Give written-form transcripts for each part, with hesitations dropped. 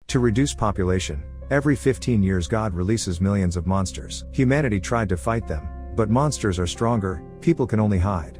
To reduce population, every 15 years God releases millions of monsters. Humanity tried to fight them, but monsters are stronger, people can only hide.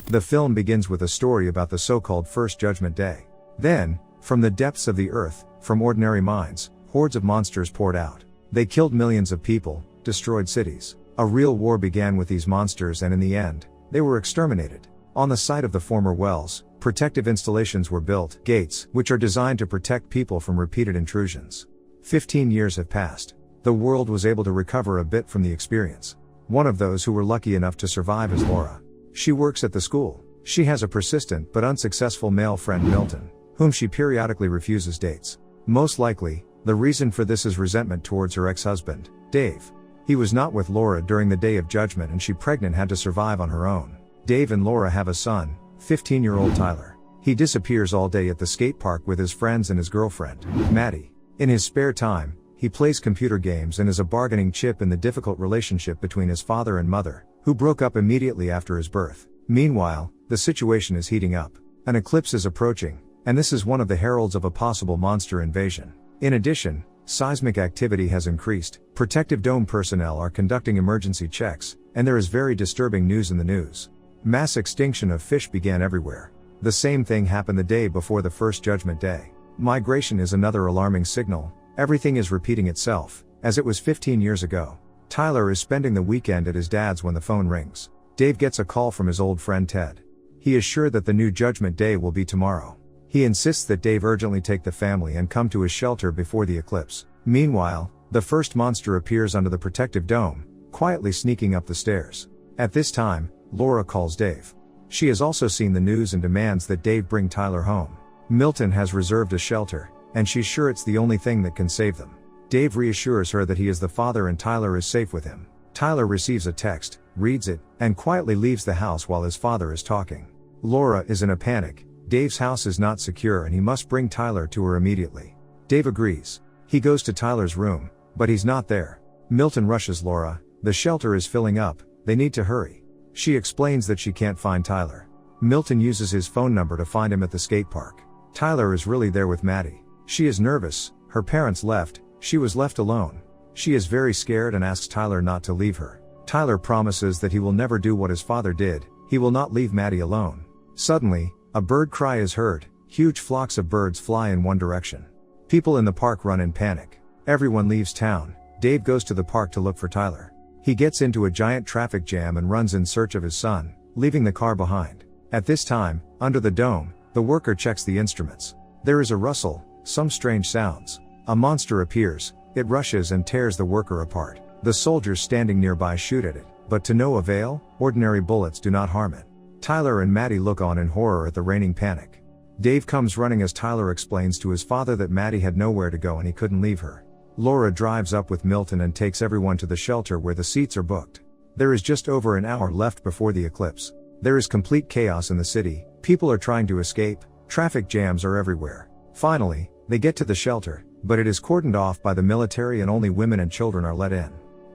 The film begins with a story about the so-called First Judgment Day. Then, from the depths of the earth, from ordinary minds, hordes of monsters poured out. They killed millions of people, destroyed cities. A real war began with these monsters, and in the end, they were exterminated. On the site of the former wells, protective installations were built, gates, which are designed to protect people from repeated intrusions. 15 years have passed. The world was able to recover a bit from the experience. One of those who were lucky enough to survive is Laura. She works at the school. She has a persistent but unsuccessful male friend, Milton, whom she periodically refuses dates. Most likely, the reason for this is resentment towards her ex-husband, Dave. He was not with Laura during the Day of Judgment, and she, pregnant, had to survive on her own. Dave and Laura have a son, 15-year-old Tyler. He disappears all day at the skate park with his friends and his girlfriend, Maddie. In his spare time, he plays computer games and is a bargaining chip in the difficult relationship between his father and mother, who broke up immediately after his birth. Meanwhile, the situation is heating up. An eclipse is approaching, and this is one of the heralds of a possible monster invasion. In addition, seismic activity has increased, protective dome personnel are conducting emergency checks, and there is very disturbing news in the news. Mass extinction of fish began everywhere. The same thing happened the day before the First Judgment Day. Migration is another alarming signal. Everything is repeating itself, as it was 15 years ago. Tyler is spending the weekend at his dad's when the phone rings. Dave gets a call from his old friend Ted. He is sure that the new Judgment Day will be tomorrow. He insists that Dave urgently take the family and come to his shelter before the eclipse. Meanwhile, the first monster appears under the protective dome, quietly sneaking up the stairs. At this time, Laura calls Dave. She has also seen the news and demands that Dave bring Tyler home. Milton has reserved a shelter, and she's sure it's the only thing that can save them. Dave reassures her that he is the father and Tyler is safe with him. Tyler receives a text, reads it, and quietly leaves the house while his father is talking. Laura is in a panic. Dave's house is not secure and he must bring Tyler to her immediately. Dave agrees. He goes to Tyler's room, but he's not there. Milton rushes Laura. The shelter is filling up, they need to hurry. She explains that she can't find Tyler. Milton uses his phone number to find him at the skate park. Tyler is really there with Maddie. She is nervous, her parents left, she was left alone. She is very scared and asks Tyler not to leave her. Tyler promises that he will never do what his father did, he will not leave Maddie alone. Suddenly, a bird cry is heard. Huge flocks of birds fly in one direction. People in the park run in panic. Everyone leaves town. Dave goes to the park to look for Tyler. He gets into a giant traffic jam and runs in search of his son, leaving the car behind. At this time, under the dome, the worker checks the instruments. There is a rustle, some strange sounds. A monster appears, it rushes and tears the worker apart. The soldiers standing nearby shoot at it, but to no avail, ordinary bullets do not harm it. Tyler and Maddie look on in horror at the reigning panic. Dave comes running as Tyler explains to his father that Maddie had nowhere to go and he couldn't leave her. Laura drives up with Milton and takes everyone to the shelter where the seats are booked. There is just over an hour left before the eclipse. There is complete chaos in the city, people are trying to escape, traffic jams are everywhere. Finally, they get to the shelter, but it is cordoned off by the military and only women and children are let in.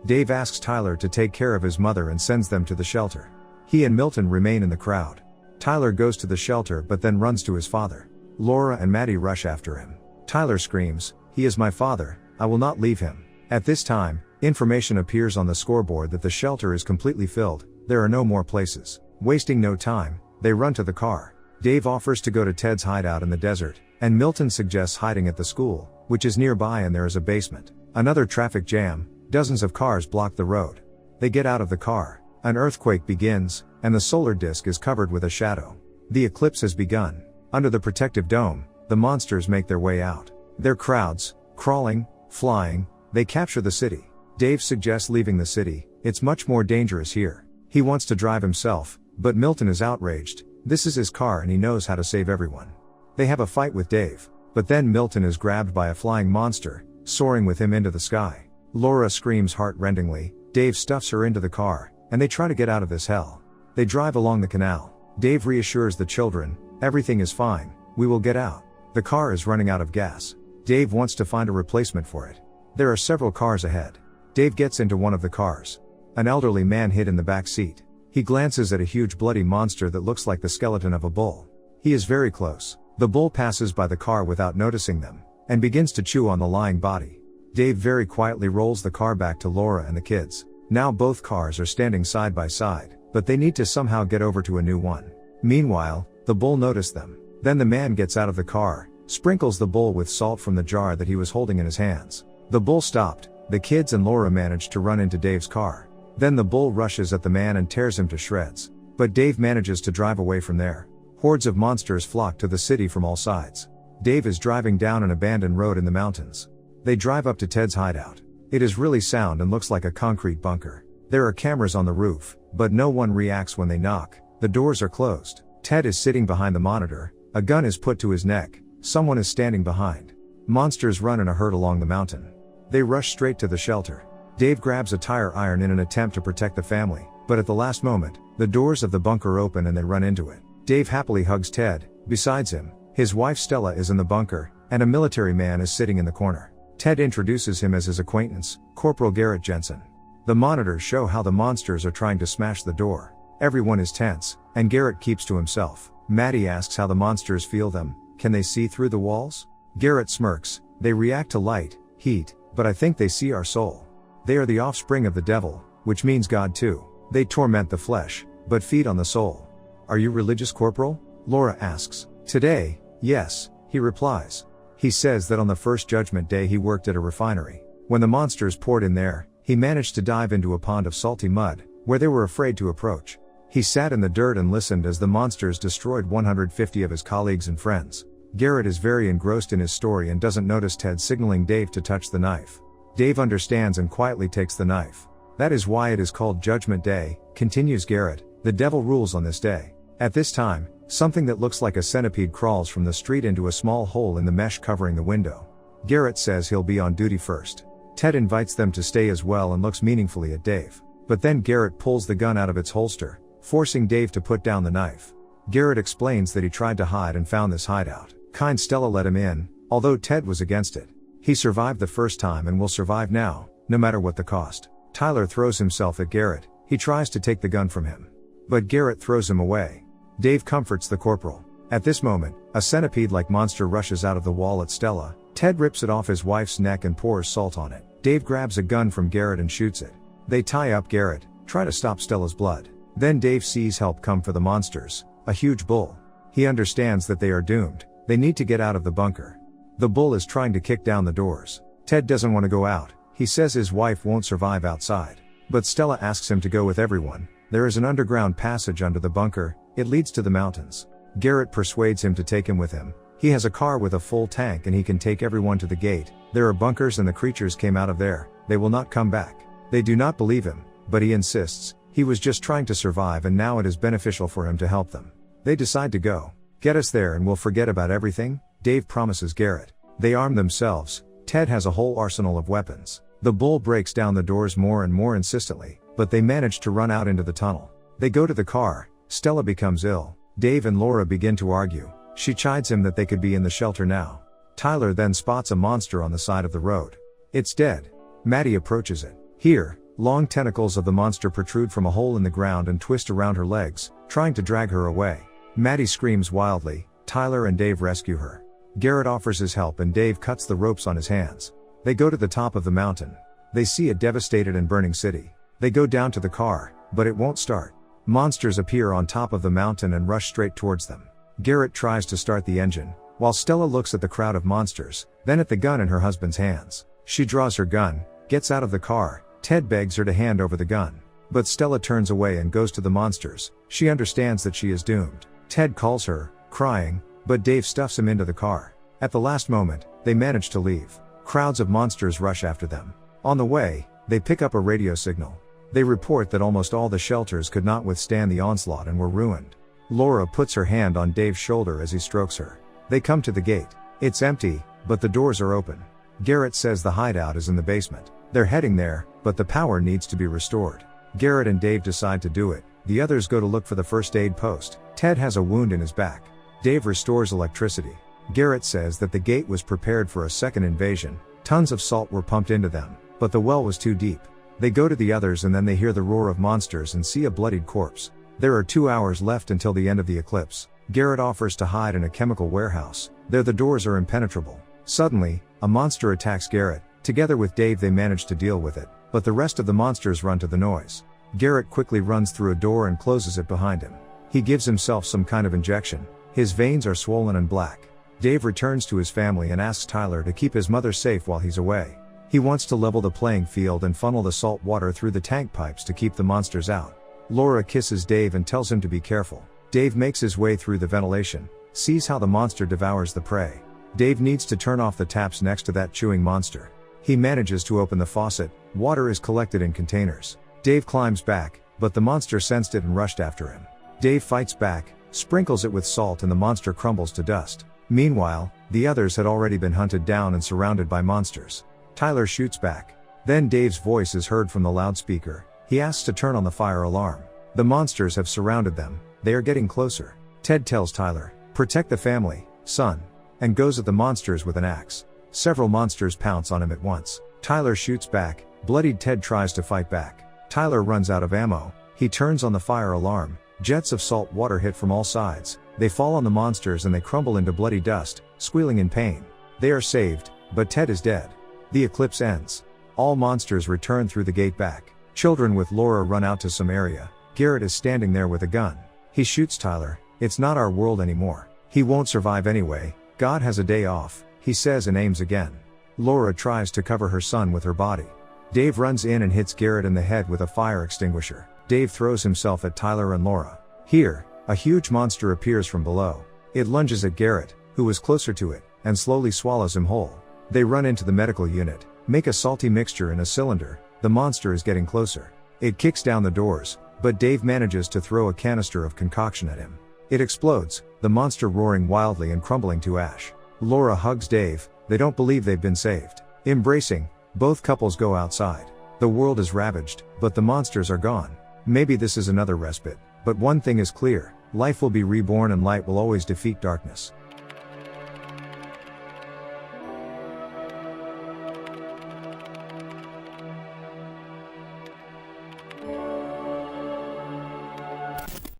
Dave asks Tyler to take care of his mother and sends them to the shelter. He and Milton remain in the crowd. Tyler goes to the shelter but then runs to his father. Laura and Maddie rush after him. Tyler screams, "He is my father, I will not leave him." At this time, information appears on the scoreboard that the shelter is completely filled, there are no more places. Wasting no time, they run to the car. Dave offers to go to Ted's hideout in the desert, and Milton suggests hiding at the school, which is nearby and there is a basement. Another traffic jam, dozens of cars block the road. They get out of the car. An earthquake begins, and the solar disk is covered with a shadow. The eclipse has begun. Under the protective dome, the monsters make their way out. They're crowds, crawling, flying, they capture the city. Dave suggests leaving the city, it's much more dangerous here. He wants to drive himself, but Milton is outraged. This is his car and he knows how to save everyone. They have a fight with Dave, but then Milton is grabbed by a flying monster, soaring with him into the sky. Laura screams heart-rendingly, Dave stuffs her into the car, and they try to get out of this hell. They drive along the canal. Dave reassures the children, everything is fine, we will get out. The car is running out of gas. Dave wants to find a replacement for it. There are several cars ahead. Dave gets into one of the cars. An elderly man hid in the back seat. He glances at a huge bloody monster that looks like the skeleton of a bull. He is very close. The bull passes by the car without noticing them, and begins to chew on the lying body. Dave very quietly rolls the car back to Laura and the kids. Now both cars are standing side by side, but they need to somehow get over to a new one. Meanwhile, the bull noticed them. Then the man gets out of the car, sprinkles the bull with salt from the jar that he was holding in his hands. The bull stopped. The kids and Laura manage to run into Dave's car. Then the bull rushes at the man and tears him to shreds. But Dave manages to drive away from there. Hordes of monsters flock to the city from all sides. Dave is driving down an abandoned road in the mountains. They drive up to Ted's hideout. It is really sound and looks like a concrete bunker. There are cameras on the roof, but no one reacts when they knock. The doors are closed. Ted is sitting behind the monitor. A gun is put to his neck. Someone is standing behind. Monsters run in a herd along the mountain. They rush straight to the shelter. Dave grabs a tire iron in an attempt to protect the family, but at the last moment, the doors of the bunker open and they run into it. Dave happily hugs Ted. Besides him, his wife Stella is in the bunker, and a military man is sitting in the corner. Ted introduces him as his acquaintance, Corporal Garrett Jensen. The monitors show how the monsters are trying to smash the door. Everyone is tense, and Garrett keeps to himself. Maddie asks how the monsters feel them. Can they see through the walls? Garrett smirks. They react to light, heat, but I think they see our soul. They are the offspring of the devil, which means God too. They torment the flesh, but feed on the soul. Are you religious, Corporal? Laura asks. Today, yes, he replies. He says that on the first judgment day he worked at a refinery. When the monsters poured in there, he managed to dive into a pond of salty mud, where they were afraid to approach. He sat in the dirt and listened as the monsters destroyed 150 of his colleagues and friends. Garrett is very engrossed in his story and doesn't notice Ted signaling Dave to touch the knife. Dave understands and quietly takes the knife. That is why it is called Judgment Day, continues Garrett. The devil rules on this day. At this time, something that looks like a centipede crawls from the street into a small hole in the mesh covering the window. Garrett says he'll be on duty first. Ted invites them to stay as well and looks meaningfully at Dave. But then Garrett pulls the gun out of its holster, forcing Dave to put down the knife. Garrett explains that he tried to hide and found this hideout. Kind Stella let him in, although Ted was against it. He survived the first time and will survive now, no matter what the cost. Tyler throws himself at Garrett. He tries to take the gun from him, but Garrett throws him away. Dave comforts the corporal. At this moment, a centipede-like monster rushes out of the wall at Stella. Ted rips it off his wife's neck and pours salt on it. Dave grabs a gun from Garrett and shoots it. They tie up Garrett, try to stop Stella's blood. Then Dave sees help come for the monsters, a huge bull. He understands that they are doomed. They need to get out of the bunker. The bull is trying to kick down the doors. Ted doesn't want to go out. He says his wife won't survive outside. But Stella asks him to go with everyone. There is an underground passage under the bunker. It leads to the mountains. Garrett persuades him to take him with him. He has a car with a full tank and he can take everyone to the gate. There are bunkers and the creatures came out of there. They will not come back. They do not believe him, but he insists. He was just trying to survive and now it is beneficial for him to help them. They decide to go. Get us there and we'll forget about everything, Dave promises Garrett. They arm themselves. Ted has a whole arsenal of weapons. The bull breaks down the doors more and more insistently, but they manage to run out into the tunnel. They go to the car. Stella becomes ill. Dave and Laura begin to argue. She chides him that they could be in the shelter now. Tyler then spots a monster on the side of the road. It's dead. Maddie approaches it. Here, long tentacles of the monster protrude from a hole in the ground and twist around her legs, trying to drag her away. Maddie screams wildly. Tyler and Dave rescue her. Garrett offers his help and Dave cuts the ropes on his hands. They go to the top of the mountain. They see a devastated and burning city. They go down to the car, but it won't start. Monsters appear on top of the mountain and rush straight towards them. Garrett tries to start the engine, while Stella looks at the crowd of monsters, then at the gun in her husband's hands. She draws her gun, gets out of the car. Ted begs her to hand over the gun. But Stella turns away and goes to the monsters. She understands that she is doomed. Ted calls her, crying, but Dave stuffs him into the car. At the last moment, they manage to leave. Crowds of monsters rush after them. On the way, they pick up a radio signal. They report that almost all the shelters could not withstand the onslaught and were ruined. Laura puts her hand on Dave's shoulder as he strokes her. They come to the gate. It's empty, but the doors are open. Garrett says the hideout is in the basement. They're heading there, but the power needs to be restored. Garrett and Dave decide to do it. The others go to look for the first aid post. Ted has a wound in his back. Dave restores electricity. Garrett says that the gate was prepared for a second invasion. Tons of salt were pumped into them, But the well was too deep. They go to the others and then they hear the roar of monsters and see a bloodied corpse. There are 2 hours left until the end of the eclipse. Garrett offers to hide in a chemical warehouse. There the doors are impenetrable. Suddenly, a monster attacks Garrett. Together with Dave they manage to deal with it, but the rest of the monsters run to the noise. Garrett quickly runs through a door and closes it behind him. He gives himself some kind of injection. His veins are swollen and black. Dave returns to his family and asks Tyler to keep his mother safe while he's away. He wants to level the playing field and funnel the salt water through the tank pipes to keep the monsters out. Laura kisses Dave and tells him to be careful. Dave makes his way through the ventilation, sees how the monster devours the prey. Dave needs to turn off the taps next to that chewing monster. He manages to open the faucet. Water is collected in containers. Dave climbs back, but the monster sensed it and rushed after him. Dave fights back, sprinkles it with salt and the monster crumbles to dust. Meanwhile, the others had already been hunted down and surrounded by monsters. Tyler shoots back. Then Dave's voice is heard from the loudspeaker. He asks to turn on the fire alarm. The monsters have surrounded them. They are getting closer. Ted tells Tyler, "Protect the family, son," and goes at the monsters with an axe. Several monsters pounce on him at once. Tyler shoots back. Bloodied Ted tries to fight back. Tyler runs out of ammo. He turns on the fire alarm. Jets of salt water hit from all sides. They fall on the monsters and they crumble into bloody dust, squealing in pain. They are saved, but Ted is dead. The eclipse ends. All monsters return through the gate back. Children with Laura run out to some area. Garrett is standing there with a gun. He shoots Tyler. "It's not our world anymore. He won't survive anyway. God has a day off," he says and aims again. Laura tries to cover her son with her body. Dave runs in and hits Garrett in the head with a fire extinguisher. Dave throws himself at Tyler and Laura. Here, a huge monster appears from below. It lunges at Garrett, who was closer to it, and slowly swallows him whole. They run into the medical unit, make a salty mixture in a cylinder. The monster is getting closer. It kicks down the doors, but Dave manages to throw a canister of concoction at him. It explodes, the monster roaring wildly and crumbling to ash. Laura hugs Dave. They don't believe they've been saved. Embracing, both couples go outside. The world is ravaged, but the monsters are gone. Maybe this is another respite, but one thing is clear: life will be reborn and light will always defeat darkness.